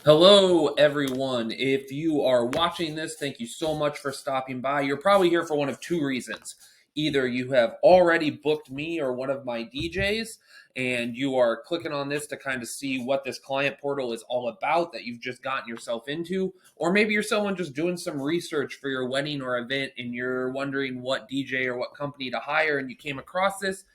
Hello, everyone. If you are watching this, thank you so much for stopping by. You're probably here for one of two reasons. Either you have already booked me or one of my DJs, and you are clicking on this to kind of see what this client portal is all about that you've just gotten yourself into, or maybe you're someone just doing some research for your wedding or event and you're wondering what DJ or what company to hire, and you came across this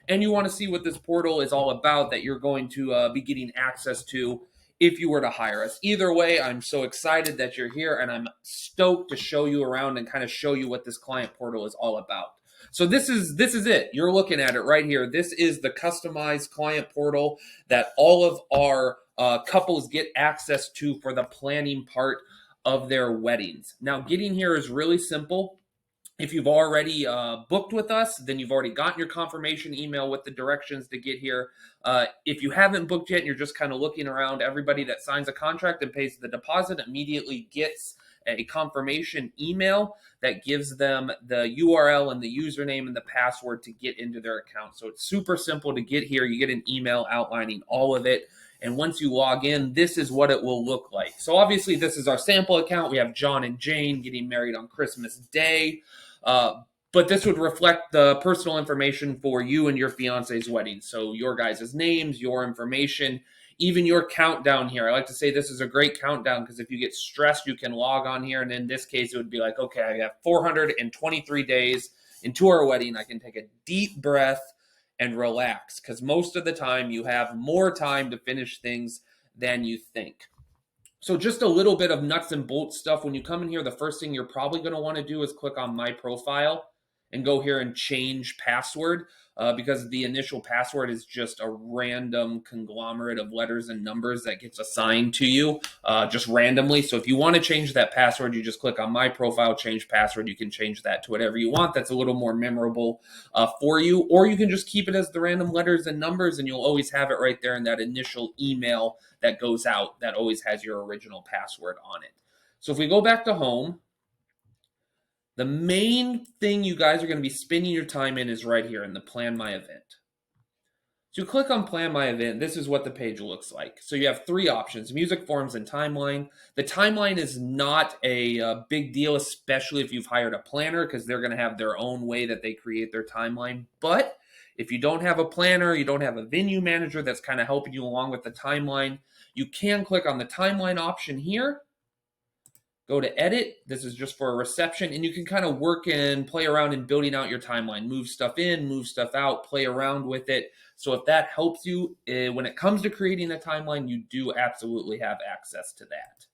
and you want to see what this portal is all about that you're going to be getting access to if you were to hire us. Either way, I'm so excited that you're here and I'm stoked to show you around and kind of show you what this client portal is all about. So this is it. You're looking at it right here. This is the customized client portal that all of our couples get access to for the planning part of their weddings. Now, getting here is really simple. If you've already booked with us, then you've already gotten your confirmation email with the directions to get here. If you haven't booked yet and you're just kind of looking around, everybody that signs a contract and pays the deposit immediately gets a confirmation email that gives them the URL and the username and the password to get into their account. So it's super simple to get here. You get an email outlining all of it. And once you log in, this is what it will look like. So obviously, this is our sample account. We have John and Jane getting married on Christmas Day. But this would reflect the personal information for you and your fiance's wedding. So your guys' names, your information, even your countdown here. I like to say this is a great countdown because if you get stressed, you can log on here. And in this case, it would be like, okay, I have 423 days into our wedding. I can take a deep breath and relax because most of the time you have more time to finish things than you think. So just a little bit of nuts and bolts stuff. When you come in here, the first thing you're probably going to want to do is click on My Profile and go here and change password because the initial password is just a random conglomerate of letters and numbers that gets assigned to you just randomly. So if you want to change that password, you just click on My Profile, change password. You can change that to whatever you want. That's a little more memorable for you. Or you can just keep it as the random letters and numbers, and you'll always have it right there in that initial email that goes out that always has your original password on it. So if we go back to home, the main thing you guys are going to be spending your time in is right here in the Plan My Event. So you click on Plan My Event. This is what the page looks like. So you have three options: music, forms, and timeline. The timeline is not a big deal, especially if you've hired a planner, because they're going to have their own way that they create their timeline. But if you don't have a planner, you don't have a venue manager that's kind of helping you along with the timeline, you can click on the timeline option here. Go to edit. This is just for a reception, and you can kind of work and play around in building out your timeline. Move stuff in, move stuff out, play around with it. So if that helps you when it comes to creating a timeline, you do absolutely have access to that.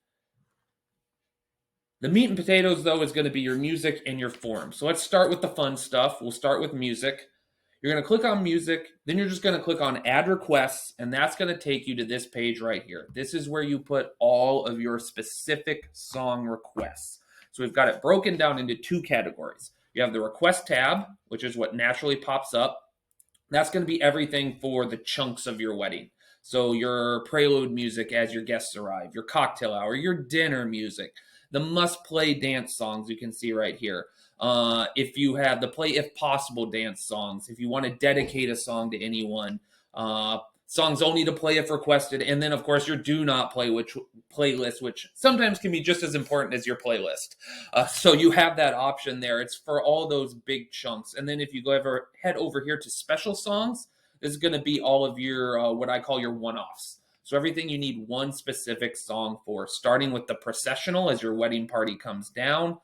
The meat and potatoes, though, is going to be your music and your form. So let's start with the fun stuff. We'll start with music. You're going to click on music, then you're just going to click on add requests, and that's going to take you to this page right here. This is where you put all of your specific song requests. So we've got it broken down into two categories. You have the request tab, which is what naturally pops up. That's going to be everything for the chunks of your wedding. So your prelude music as your guests arrive, your cocktail hour, your dinner music, the must play dance songs you can see right here. If you have the play if possible dance songs, if you want to dedicate a song to anyone, songs only to play if requested, and then of course your do not play playlist, which sometimes can be just as important as your playlist. So you have that option there. It's for all those big chunks. And then if you head over here to special songs, this is going to be all of your what I call your one-offs. So everything you need one specific song for, starting with the processional as your wedding party comes down,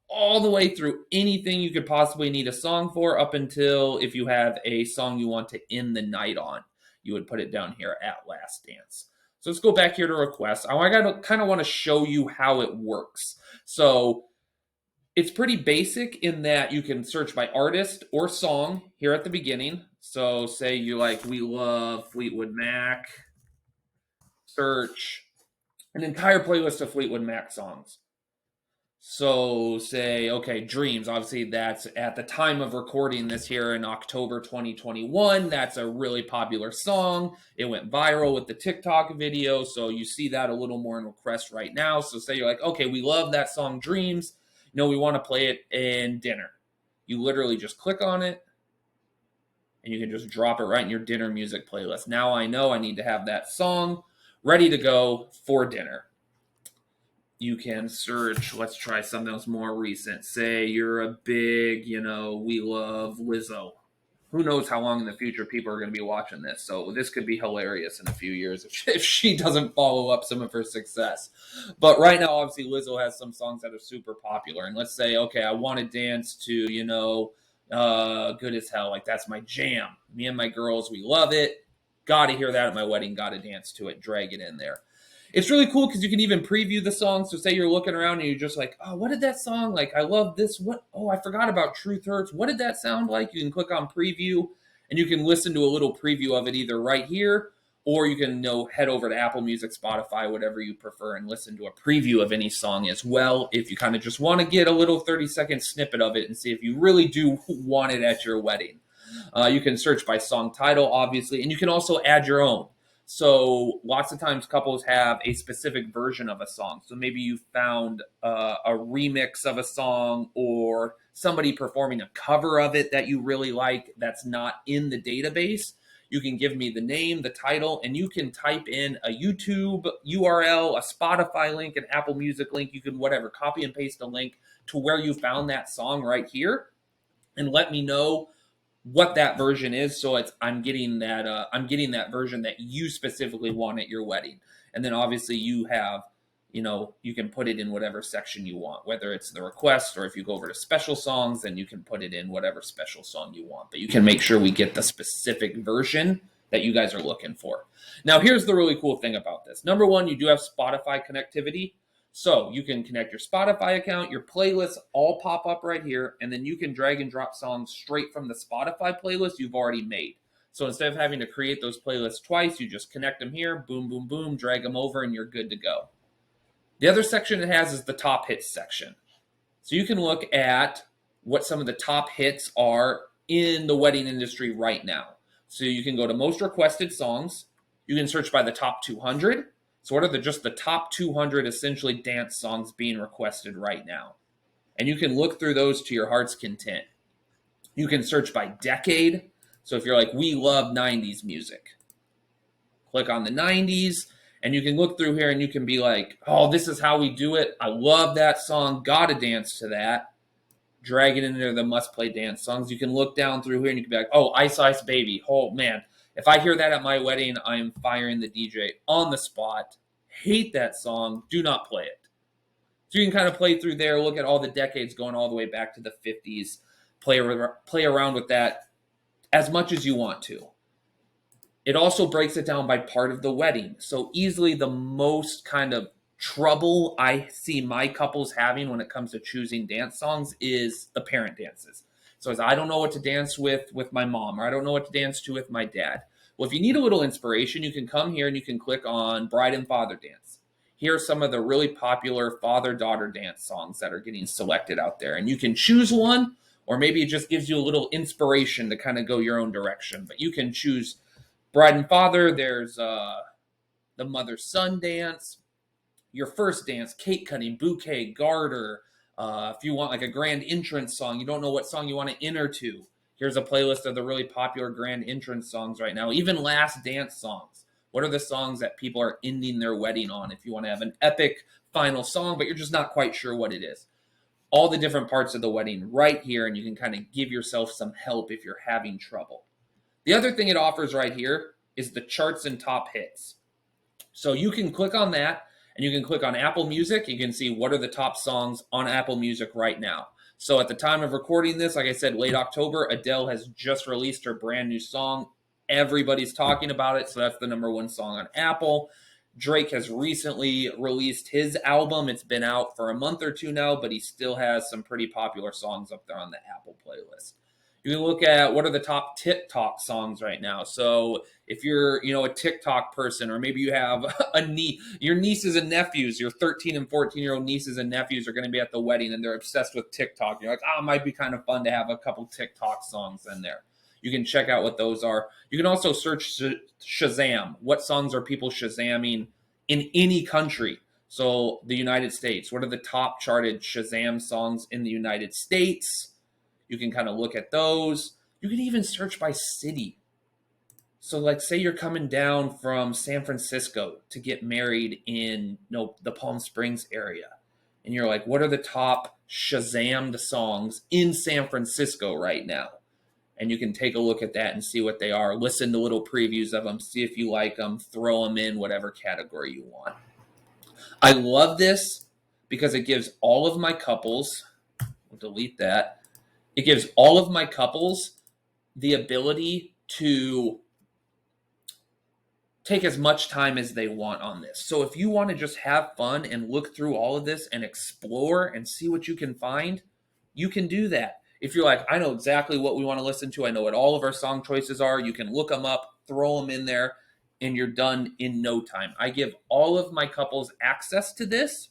all the way through anything you could possibly need a song for, up until if you have a song you want to end the night on, you would put it down here at Last Dance. So let's go back here to requests. I kind of want to show you how it works. So it's pretty basic in that you can search by artist or song here at the beginning. So say you like We Love Fleetwood Mac, search an entire playlist of Fleetwood Mac songs. So say, okay, Dreams, obviously that's at the time of recording this here in October 2021. That's a really popular song. It went viral with the TikTok video. So you see that a little more in requests right now. So say you're like, okay, we love that song Dreams. No, we want to play it in dinner. You literally just click on it and you can just drop it right in your dinner music playlist. Now I know I need to have that song ready to go for dinner. You can search, let's try something else more recent. Say you're a big, we love Lizzo. Who knows how long in the future people are going to be watching this. So this could be hilarious in a few years if she doesn't follow up some of her success. But right now, obviously, Lizzo has some songs that are super popular. And let's say, okay, I want to dance to, Good as Hell. Like, that's my jam. Me and my girls, we love it. Got to hear that at my wedding. Got to dance to it. Drag it in there. It's really cool because you can even preview the song. So say you're looking around and you're just like, oh, what did that song like? I love this. What? Oh, I forgot about Truth Hurts. What did that sound like? You can click on preview and you can listen to a little preview of it either right here or you can head over to Apple Music, Spotify, whatever you prefer, and listen to a preview of any song as well. If you kind of just want to get a little 30-second snippet of it and see if you really do want it at your wedding. You can search by song title, obviously, and you can also add your own. So lots of times couples have a specific version of a song. So maybe you found a remix of a song or somebody performing a cover of it that you really like that's not in the database. You can give me the name, the title, and you can type in a YouTube URL, a Spotify link, an Apple Music link. You can copy and paste a link to where you found that song right here and let me know what that version is. So I'm getting that version that you specifically want at your wedding. And then obviously you have, you can put it in whatever section you want, whether it's the request or if you go over to special songs, then you can put it in whatever special song you want. But you can make sure we get the specific version that you guys are looking for. Now, here's the really cool thing about this. Number one, you do have Spotify connectivity. So you can connect your Spotify account, your playlists all pop up right here, and then you can drag and drop songs straight from the Spotify playlist you've already made. So instead of having to create those playlists twice, you just connect them here, boom, boom, boom, drag them over, and you're good to go. The other section it has is the top hits section. So you can look at what some of the top hits are in the wedding industry right now. So you can go to most requested songs. You can search by the top 200. So what are just the top 200 essentially dance songs being requested right now? And you can look through those to your heart's content. You can search by decade. So if you're like, we love 90s music, click on the 90s and you can look through here and you can be like, oh, this is how we do it. I love that song. Gotta dance to that. Drag it into the must play dance songs. You can look down through here and you can be like, oh, Ice Ice Baby. Oh, man. If I hear that at my wedding, I'm firing the DJ on the spot. Hate that song. Do not play it. So you can kind of play through there, look at all the decades going all the way back to the 50s, play around with that as much as you want to. It also breaks it down by part of the wedding. So easily the most kind of trouble I see my couples having when it comes to choosing dance songs is the parent dances. So as I don't know what to dance with my mom, or I don't know what to dance to with my dad. Well, if you need a little inspiration, you can come here and you can click on Bride and Father Dance. Here are some of the really popular father-daughter dance songs that are getting selected out there. And you can choose one, or maybe it just gives you a little inspiration to kind of go your own direction. But you can choose Bride and Father. There's the mother-son dance, your first dance, cake cutting, bouquet, garter. If you want like a grand entrance song, you don't know what song you want to enter to. Here's a playlist of the really popular grand entrance songs right now. Even last dance songs. What are the songs that people are ending their wedding on? If you want to have an epic final song, but you're just not quite sure what it is. All the different parts of the wedding right here, and you can kind of give yourself some help if you're having trouble. The other thing it offers right here is the charts and top hits. So you can click on that and you can click on Apple Music. You can see what are the top songs on Apple Music right now. So at the time of recording this, like I said, late October, Adele has just released her brand new song. Everybody's talking about it. So that's the number one song on Apple. Drake has recently released his album. It's been out for a month or two now, but he still has some pretty popular songs up there on the Apple playlist. You can look at what are the top TikTok songs right now. So if you're, a TikTok person, or maybe you have your nieces and nephews, your 13 and 14-year-old nieces and nephews are going to be at the wedding and they're obsessed with TikTok. You're like, it might be kind of fun to have a couple TikTok songs in there. You can check out what those are. You can also search Shazam. What songs are people Shazamming in any country? So the United States, what are the top charted Shazam songs in the United States? You can kind of look at those. You can even search by city. So, like, say you're coming down from San Francisco to get married in the Palm Springs area, and you're like, what are the top Shazammed songs in San Francisco right now? And you can take a look at that and see what they are. Listen to little previews of them, see if you like them, throw them in whatever category you want. I love this because it gives all of my couples, we'll delete that, it gives all of my couples the ability to take as much time as they want on this. So if you want to just have fun and look through all of this and explore and see what you can find, you can do that. If you're like, I know exactly what we want to listen to, I know what all of our song choices are, you can look them up, throw them in there, and you're done in no time. I give all of my couples access to this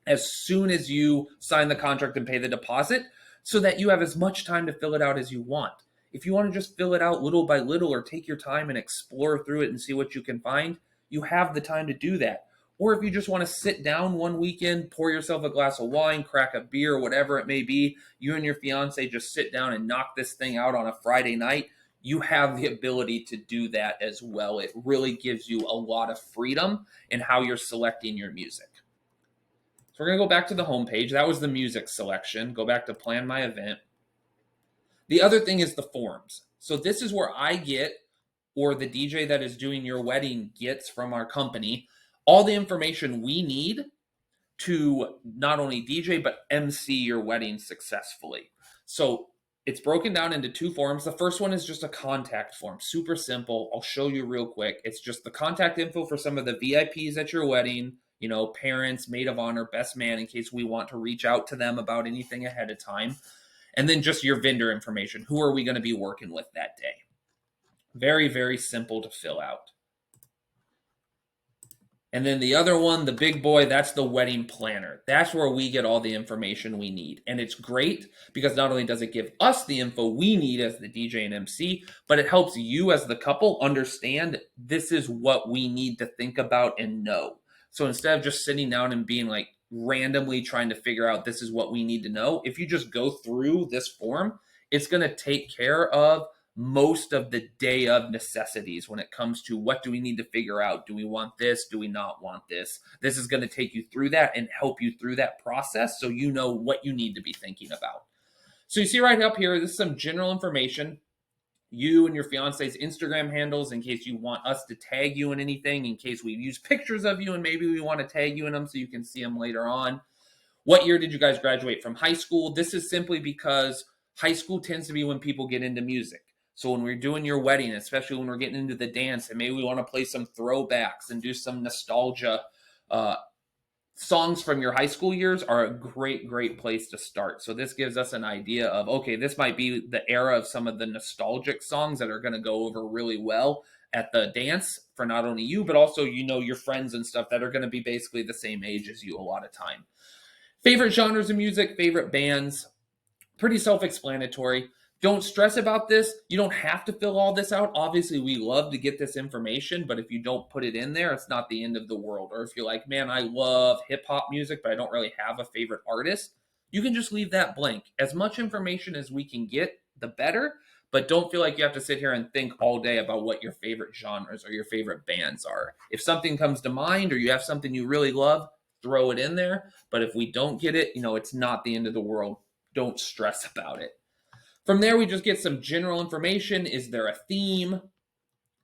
as soon as you sign the contract and pay the deposit, so that you have as much time to fill it out as you want. If you want to just fill it out little by little or take your time and explore through it and see what you can find, you have the time to do that. Or if you just want to sit down one weekend, pour yourself a glass of wine, crack a beer, whatever it may be, you and your fiance just sit down and knock this thing out on a Friday night, you have the ability to do that as well. It really gives you a lot of freedom in how you're selecting your music. So we're going to go back to the homepage. That was the music selection. Go back to plan my event. The other thing is the forms. So this is where I get, or the DJ that is doing your wedding gets from our company, all the information we need to not only DJ, but MC your wedding successfully. So it's broken down into two forms. The first one is just a contact form, super simple. I'll show you real quick. It's just the contact info for some of the VIPs at your wedding, parents, maid of honor, best man, in case we want to reach out to them about anything ahead of time. And then just your vendor information. Who are we going to be working with that day? Very, very simple to fill out. And then the other one, the big boy, that's the wedding planner. That's where we get all the information we need. And it's great because not only does it give us the info we need as the DJ and MC, but it helps you as the couple understand this is what we need to think about and know. So instead of just sitting down and being like randomly trying to figure out this is what we need to know, if you just go through this form, it's going to take care of most of the day of necessities when it comes to what do we need to figure out? Do we want this? Do we not want this? This is going to take you through that and help you through that process so you know what you need to be thinking about. So you see right up here, this is some general information. You and your fiance's Instagram handles in case you want us to tag you in anything, in case we use pictures of you and maybe we want to tag you in them so you can see them later on. What year did you guys graduate from high school? This is simply because high school tends to be when people get into music. So when we're doing your wedding, especially when we're getting into the dance and maybe we want to play some throwbacks and do some nostalgia, songs from your high school years are a great, great place to start. So this gives us an idea of, okay, this might be the era of some of the nostalgic songs that are going to go over really well at the dance for not only you, but also, your friends and stuff that are going to be basically the same age as you a lot of time. Favorite genres of music, favorite bands, pretty self-explanatory. Don't stress about this. You don't have to fill all this out. Obviously, we love to get this information, but if you don't put it in there, it's not the end of the world. Or if you're like, man, I love hip hop music, but I don't really have a favorite artist, you can just leave that blank. As much information as we can get, the better. But don't feel like you have to sit here and think all day about what your favorite genres or your favorite bands are. If something comes to mind or you have something you really love, throw it in there. But if we don't get it, it's not the end of the world. Don't stress about it. From there, we just get some general information. Is there a theme?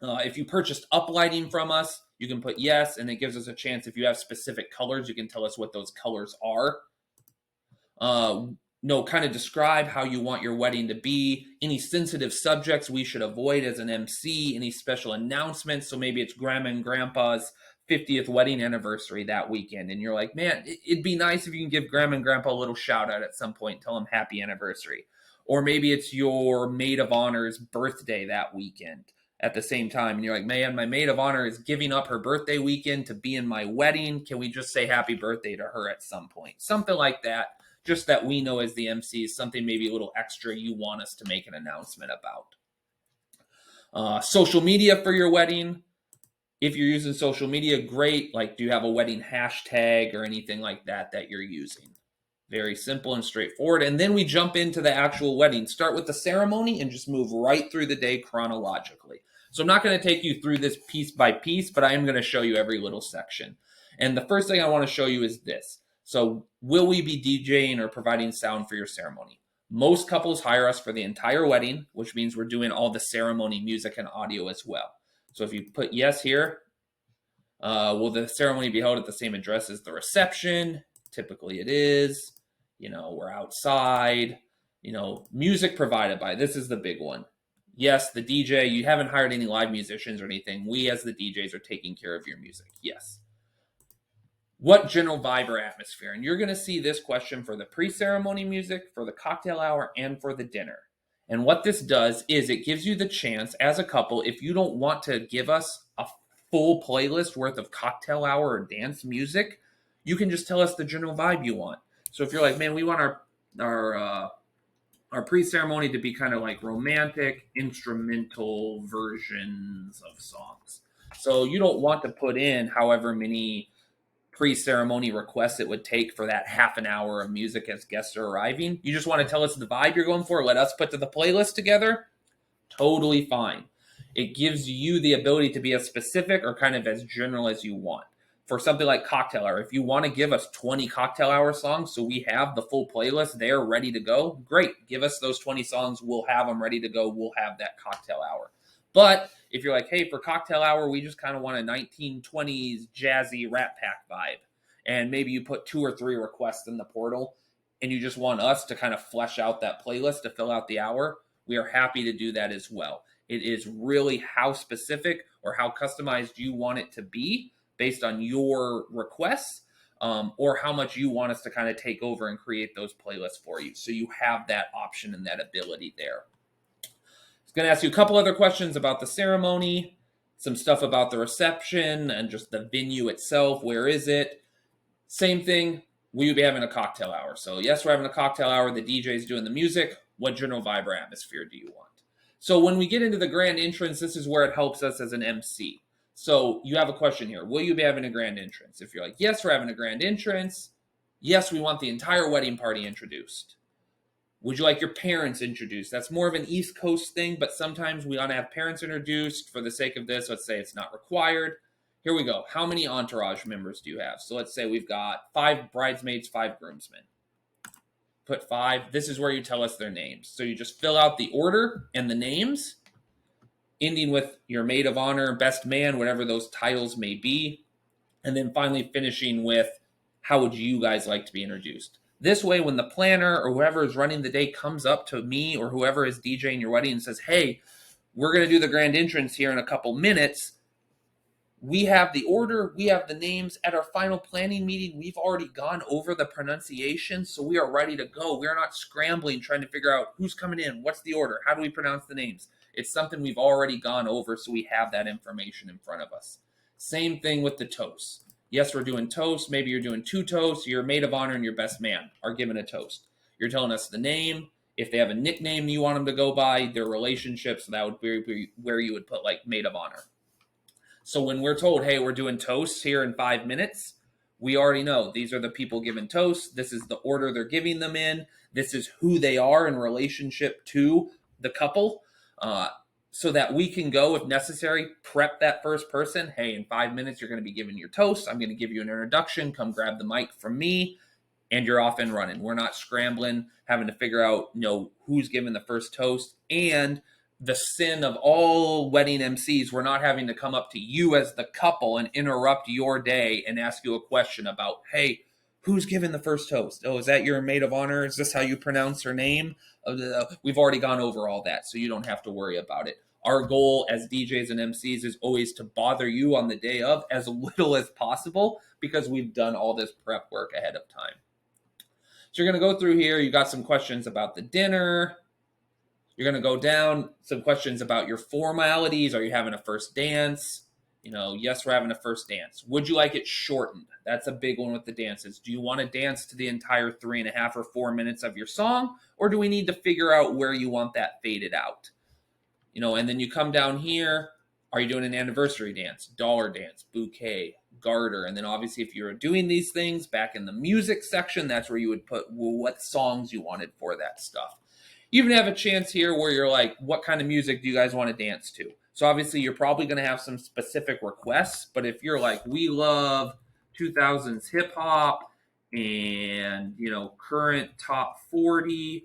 If you purchased uplighting from us, you can put yes, and it gives us a chance. If you have specific colors, you can tell us what those colors are. Kind of describe how you want your wedding to be. Any sensitive subjects we should avoid as an MC. Any special announcements. So maybe it's grandma and grandpa's 50th wedding anniversary that weekend. And you're like, man, it'd be nice if you can give grandma and grandpa a little shout out at some point. Tell them happy anniversary. Or maybe it's your maid of honor's birthday that weekend at the same time. And you're like, man, my maid of honor is giving up her birthday weekend to be in my wedding. Can we just say happy birthday to her at some point? Something like that. Just that we know as the MC is something maybe a little extra you want us to make an announcement about. Social media for your wedding. If you're using social media, great. Like, do you have a wedding hashtag or anything like that you're using? Very simple and straightforward. And then we jump into the actual wedding. Start with the ceremony and just move right through the day chronologically. So I'm not going to take you through this piece by piece, but I am going to show you every little section. And the first thing I want to show you is this. So will we be DJing or providing sound for your ceremony? Most couples hire us for the entire wedding, which means we're doing all the ceremony music and audio as well. So if you put yes here, will the ceremony be held at the same address as the reception? Typically it is. We're outside. Music provided by, this is the big one. Yes, the DJ, you haven't hired any live musicians or anything. We as the DJs are taking care of your music. Yes. What general vibe or atmosphere? And you're going to see this question for the pre-ceremony music, for the cocktail hour, and for the dinner. And what this does is it gives you the chance as a couple, if you don't want to give us a full playlist worth of cocktail hour or dance music, you can just tell us the general vibe you want. So if you're like, man, we want our pre-ceremony to be kind of like romantic, instrumental versions of songs. So you don't want to put in however many pre-ceremony requests it would take for that half an hour of music as guests are arriving. You just want to tell us the vibe you're going for, let us put to the playlist together. Totally fine. It gives you the ability to be as specific or kind of as general as you want. For something like cocktail hour, if you want to give us 20 cocktail hour songs so we have the full playlist there ready to go, great. Give us those 20 songs. We'll have them ready to go. We'll have that cocktail hour. But if you're like, hey, for cocktail hour, we just kind of want a 1920s jazzy Rat Pack vibe, and maybe you put 2 or 3 requests in the portal, and you just want us to kind of flesh out that playlist to fill out the hour, we are happy to do that as well. It is really how specific or how customized you want it to be based on your requests, or how much you want us to kind of take over and create those playlists for you. So you have that option and that ability there. Going to ask you a couple other questions about the ceremony, some stuff about the reception and just the venue itself. Where is it? Same thing. Will you be having a cocktail hour? So yes, we're having a cocktail hour. The DJ is doing the music. What general vibe or atmosphere do you want? So when we get into the grand entrance, this is where it helps us as an MC. So you have a question here. Will you be having a grand entrance? If you're like, yes, we're having a grand entrance. Yes, we want the entire wedding party introduced. Would you like your parents introduced? That's more of an East Coast thing, but sometimes we want to have parents introduced. For the sake of this, let's say it's not required. Here we go. How many entourage members do you have? So let's say we've got 5 bridesmaids, 5 groomsmen. Put 5. This is where you tell us their names. So you just fill out the order and the names, ending with your maid of honor, best man, whatever those titles may be. And then finally finishing with, how would you guys like to be introduced? This way, when the planner or whoever is running the day comes up to me or whoever is DJing your wedding and says, hey, we're going to do the grand entrance here in a couple minutes, we have the order, we have the names. At our final planning meeting, we've already gone over the pronunciation, so we are ready to go. We're not scrambling trying to figure out who's coming in, what's the order, how do we pronounce the names. It's something we've already gone over, so we have that information in front of us. Same thing with the toast. Yes, we're doing toast. Maybe you're doing 2 toasts. Your maid of honor and your best man are given a toast. You're telling us the name. If they have a nickname you want them to go by, their relationships, that would be where you would put like maid of honor. So when we're told, hey, we're doing toasts here in 5 minutes, we already know these are the people given toasts. This is the order they're giving them in. This is who they are in relationship to the couple. So that we can go, if necessary, prep that first person. Hey, in 5 minutes, you're going to be giving your toast. I'm going to give you an introduction. Come grab the mic from me, and you're off and running. We're not scrambling, having to figure out, who's giving the first toast. And the sin of all wedding MCs, we're not having to come up to you as the couple and interrupt your day and ask you a question about, hey, who's giving the first toast? Oh, is that your maid of honor? Is this how you pronounce her name? We've already gone over all that, so you don't have to worry about it. Our goal as DJs and MCs is always to bother you on the day of as little as possible because we've done all this prep work ahead of time. So you're going to go through here. You got some questions about the dinner. You're going to go down some questions about your formalities. Are you having a first dance? Yes, we're having a first dance. Would you like it shortened? That's a big one with the dances. Do you want to dance to the entire 3.5 or 4 minutes of your song? Or do we need to figure out where you want that faded out? And then you come down here. Are you doing an anniversary dance, dollar dance, bouquet, garter? And then obviously if you're doing these things back in the music section, that's where you would put what songs you wanted for that stuff. You even have a chance here where you're like, what kind of music do you guys want to dance to? So obviously you're probably going to have some specific requests, but if you're like, we love 2000s hip hop and, current top 40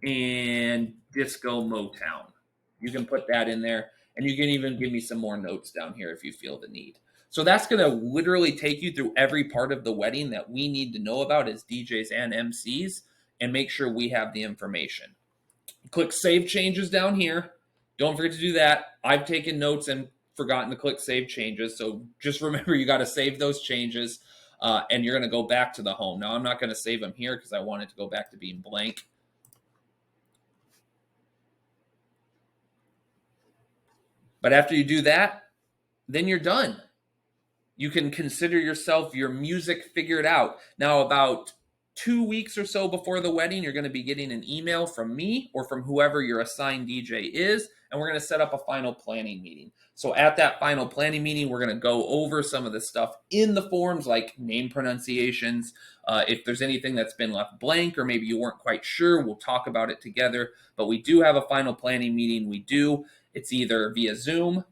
and disco Motown, you can put that in there, and you can even give me some more notes down here if you feel the need. So that's going to literally take you through every part of the wedding that we need to know about as DJs and MCs, and make sure we have the information. Click save changes down here. Don't forget to do that. I've taken notes and forgotten to click save changes. So just remember, you got to save those changes, and you're going to go back to the home. Now, I'm not going to save them here because I want it to go back to being blank. But after you do that, then you're done. You can consider yourself your music figured out. Now, about 2 weeks or so before the wedding, you're going to be getting an email from me or from whoever your assigned DJ is, and we're going to set up a final planning meeting. So at that final planning meeting, we're going to go over some of the stuff in the forms, like name pronunciations. If there's anything that's been left blank or maybe you weren't quite sure, we'll talk about it together. But we do have a final planning meeting. It's either via Zoom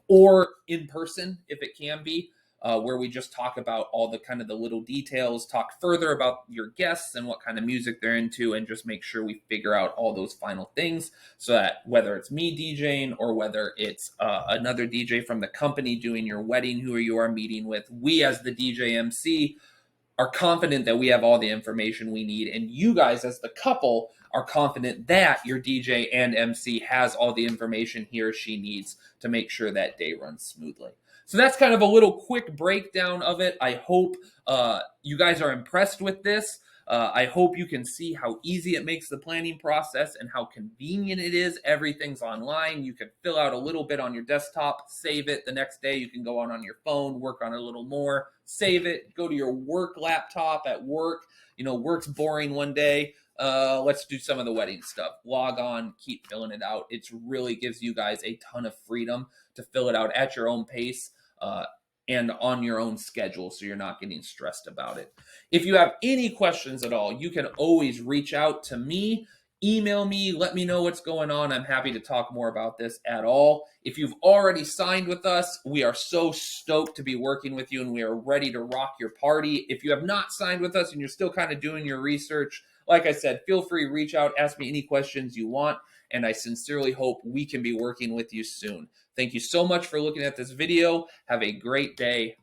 or in person if it can be, where we just talk about all the kind of the little details, talk further about your guests and what kind of music they're into, and just make sure we figure out all those final things, so that whether it's me DJing or whether it's another DJ from the company doing your wedding who you are meeting with, we as the DJ MC are confident that we have all the information we need, and you guys as the couple are confident that your DJ and MC has all the information he or she needs to make sure that day runs smoothly. So that's kind of a little quick breakdown of it. I hope you guys are impressed with this. I hope you can see how easy it makes the planning process and how convenient it is. Everything's online. You can fill out a little bit on your desktop, save it. The next day you can go on your phone, work on it a little more, save it, go to your work laptop at work. Work's boring one day. Let's do some of the wedding stuff. Log on, keep filling it out. It really gives you guys a ton of freedom to fill it out at your own pace, and on your own schedule, so you're not getting stressed about it. If you have any questions at all, you can always reach out to me, email me, let me know what's going on. I'm happy to talk more about this at all. If you've already signed with us, we are so stoked to be working with you, and we are ready to rock your party. If you have not signed with us and you're still kind of doing your research, like I said, feel free to reach out, ask me any questions you want, and I sincerely hope we can be working with you soon. Thank you so much for looking at this video. Have a great day.